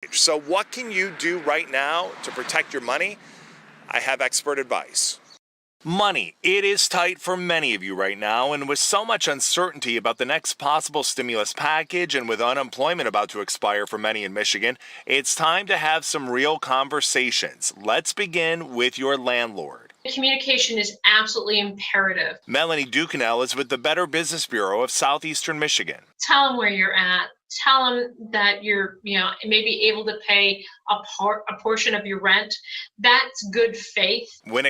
So what can you do right now to protect your money? I have expert advice. Money. It is tight for many of you right now, and with so much uncertainty about the next possible stimulus package and with unemployment about to expire for many in Michigan, it's time to have some real conversations. Let's begin with your landlord. Communication is absolutely imperative. Melanie Ducanel is with the Better Business Bureau of Southeastern Michigan. Tell them where you're at. Tell them that you're, maybe able to pay a portion of your rent. That's good faith.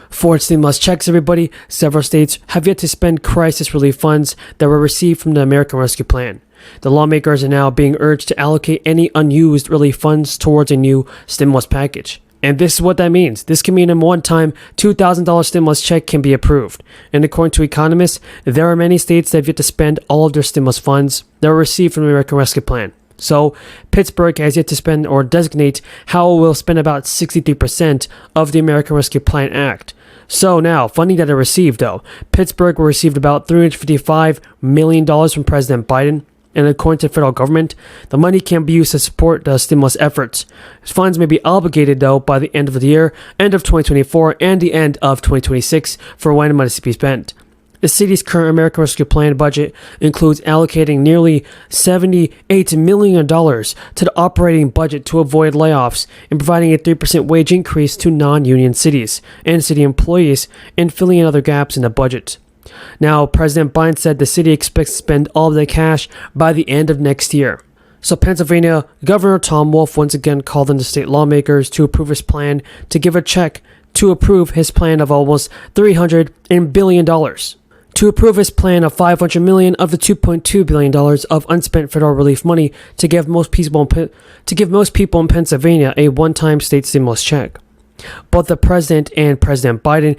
For stimulus checks, everybody, several states have yet to spend crisis relief funds that were received from the American Rescue Plan. The lawmakers are now being urged to allocate any unused relief funds towards a new stimulus package. And this is what that means. This can mean a one-time $2,000 stimulus check can be approved. And according to economists, there are many states that have yet to spend all of their stimulus funds that were received from the American Rescue Plan. So, Pittsburgh has yet to spend or designate how it will spend about 63% of the American Rescue Plan Act. So now, funding that it received though, Pittsburgh received about $355 million from President Biden. And according to the federal government, the money can be used to support the stimulus efforts. Funds may be obligated, though, by the end of the year, end of 2024, and the end of 2026 for when it must be spent. The city's current American Rescue Plan budget includes allocating nearly $78 million to the operating budget to avoid layoffs and providing a 3% wage increase to non-union cities and city employees and filling in other gaps in the budget. Now, President Biden said the city expects to spend all of the cash by the end of next year. So Pennsylvania Governor Tom Wolf once again called on the state lawmakers to approve his plan to give a check to approve his plan of almost $300 billion. To approve his plan of $500 million of the $2.2 billion of unspent federal relief money to give most people in Pennsylvania a one-time state stimulus check. Both the president and President Biden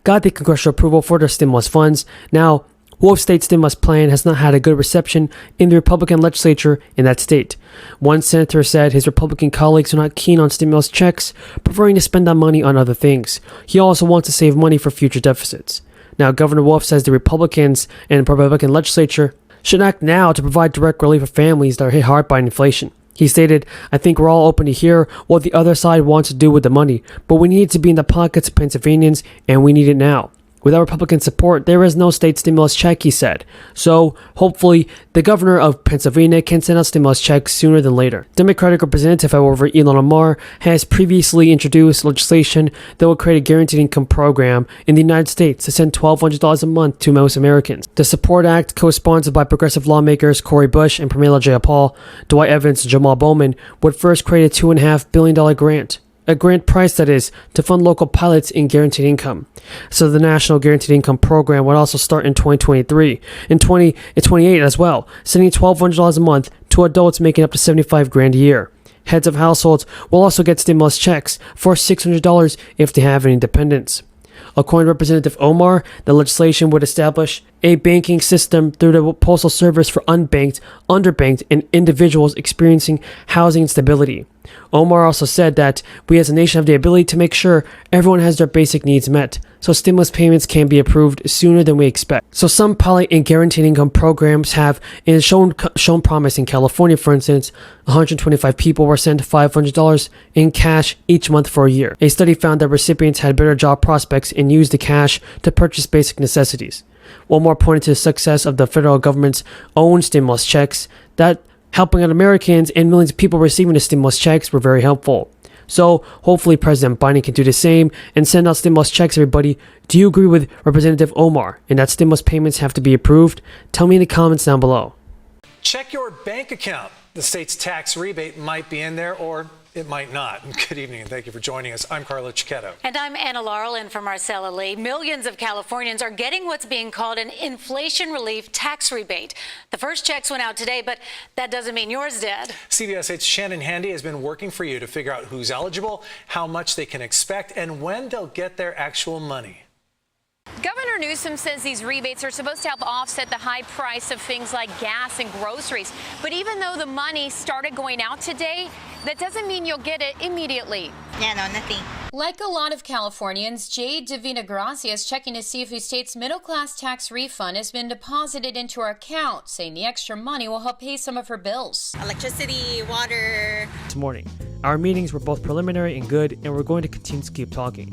got the congressional approval for their stimulus funds. Now, Wolf's state stimulus plan has not had a good reception in the Republican legislature in that state. One senator said his Republican colleagues are not keen on stimulus checks, preferring to spend that money on other things. He also wants to save money for future deficits. Now, Governor Wolf says the Republicans and Republican legislature should act now to provide direct relief for families that are hit hard by inflation. He stated, "I think we're all open to hear what the other side wants to do with the money, but we need it to be in the pockets of Pennsylvanians, and we need it now. Without Republican support, there is no state stimulus check," he said. So, hopefully, the governor of Pennsylvania can send out stimulus checks sooner than later. Democratic Representative, however, Ilhan Omar, has previously introduced legislation that will create a guaranteed income program in the United States to send $1,200 a month to most Americans. The Support Act, co-sponsored by progressive lawmakers Cori Bush and Pramila Jayapal, Dwight Evans, and Jamal Bowman, would first create a $2.5 billion grant. A grant price, that is, to fund local pilots in guaranteed income. So the National Guaranteed Income Program would also start in 2023, in 2028 as well, sending $1,200 a month to adults making up to $75,000 a year. Heads of households will also get stimulus checks for $600 if they have any dependents. According to Representative Omar, the legislation would establish a banking system through the Postal Service for unbanked, underbanked, and individuals experiencing housing instability. Omar also said that we as a nation have the ability to make sure everyone has their basic needs met, so stimulus payments can be approved sooner than we expect. So some pilot and guaranteed income programs have shown promise. In California, for instance, 125 people were sent $500 in cash each month for a year. A study found that recipients had better job prospects and used the cash to purchase basic necessities. One more pointed to the success of the federal government's own stimulus checks, that helping out Americans and millions of people receiving the stimulus checks were very helpful. So hopefully President Biden can do the same and send out stimulus checks, everybody. Do you agree with Representative Omar and that stimulus payments have to be approved? Tell me in the comments down below. Check your bank account. The state's tax rebate might be in there, or it might not. Good evening, and thank you for joining us. I'm Carlo Cicchetto. And I'm Anna Laurel in for Marcella Lee. Millions of Californians are getting what's being called an inflation relief tax rebate. The first checks went out today, but that doesn't mean yours did. CBS 8's Shannon Handy has been working for you to figure out who's eligible, how much they can expect, and when they'll get their actual money. Governor Newsom says these rebates are supposed to help offset the high price of things like gas and groceries. But even though the money started going out today, that doesn't mean you'll get it immediately. Yeah, no, nothing. Like a lot of Californians, Jade Divina Gracia is checking to see if his state's middle-class tax refund has been deposited into her account, saying the extra money will help pay some of her bills. Electricity, water. This morning, our meetings were both preliminary and good, and we're going to continue to keep talking.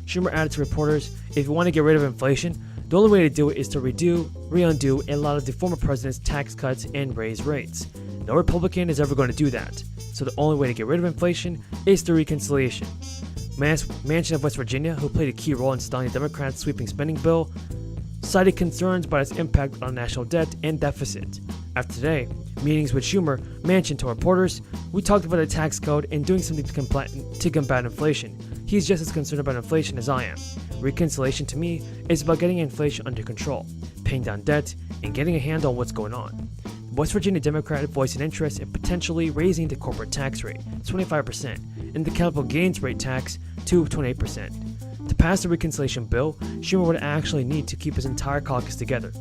Schumer added to reporters, if you want to get rid of inflation, the only way to do it is to undo a lot of the former president's tax cuts and raise rates. No Republican is ever going to do that, so the only way to get rid of inflation is through reconciliation. Manchin of West Virginia, who played a key role in stalling the Democrats' sweeping spending bill, cited concerns about its impact on national debt and deficit. After today, meetings with Schumer, Manchin told reporters, we talked about the tax code and doing something to combat inflation. He's just as concerned about inflation as I am. Reconciliation to me is about getting inflation under control, paying down debt, and getting a handle on what's going on. The West Virginia Democrat voiced an interest in potentially raising the corporate tax rate to 25% and the capital gains rate tax to 28%. To pass the reconciliation bill, Schumer would actually need to keep his entire caucus together,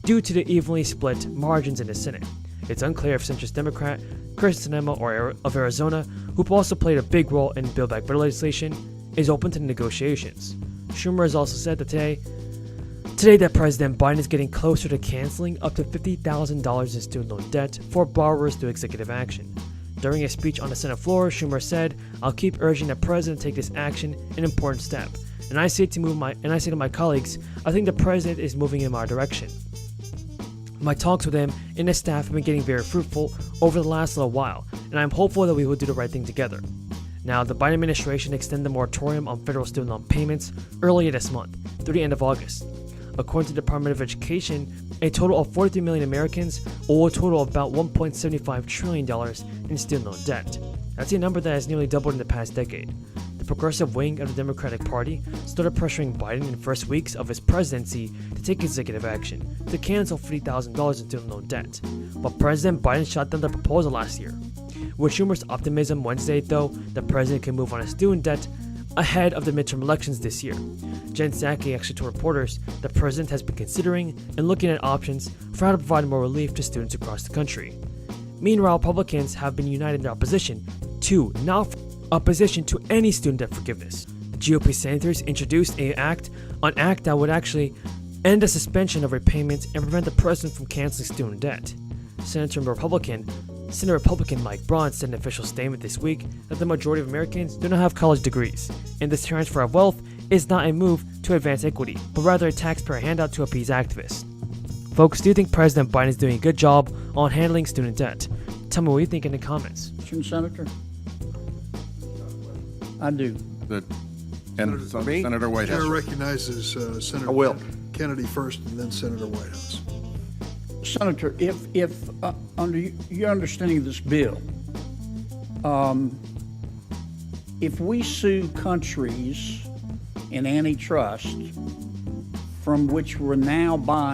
due to the evenly split margins in the Senate. It's unclear if centrist Democrat Kirsten Sinema of Arizona, who also played a big role in Build Back Better legislation, is open to negotiations. Schumer has also said that today that President Biden is getting closer to canceling up to $50,000 in student loan debt for borrowers through executive action. During a speech on the Senate floor, Schumer said, "I'll keep urging the president to take this action, an important step. And I say to my colleagues, I think the president is moving in my direction. My talks with him and his staff have been getting very fruitful over the last little while, and I'm hopeful that we will do the right thing together." Now, the Biden administration extended the moratorium on federal student loan payments earlier this month, through the end of August. According to the Department of Education, a total of 43 million Americans owe a total of about $1.75 trillion in student loan debt. That's a number that has nearly doubled in the past decade. The progressive wing of the Democratic Party started pressuring Biden in the first weeks of his presidency to take executive action to cancel $50,000 in student loan debt, but President Biden shot down the proposal last year. With Schumer's optimism Wednesday, though, the president can move on his student debt ahead of the midterm elections this year. Jen Psaki actually told reporters the president has been considering and looking at options for how to provide more relief to students across the country. Meanwhile, Republicans have been united in their opposition to any student debt forgiveness. The GOP senators introduced an act that would actually end the suspension of repayments and prevent the president from canceling student debt. Senate Republican Mike Braun said in an official statement this week that the majority of Americans do not have college degrees, and this transfer of wealth is not a move to advance equity, but rather a taxpayer handout to appease activists. Folks, do you think President Biden is doing a good job on handling student debt? Tell me what you think in the comments. Senator? I do. Senator Whitehouse. Chair recognizes Senator Kennedy first and then Senator Whitehouse. Senator, if under your understanding of this bill, if we sue countries in antitrust from which we're now buying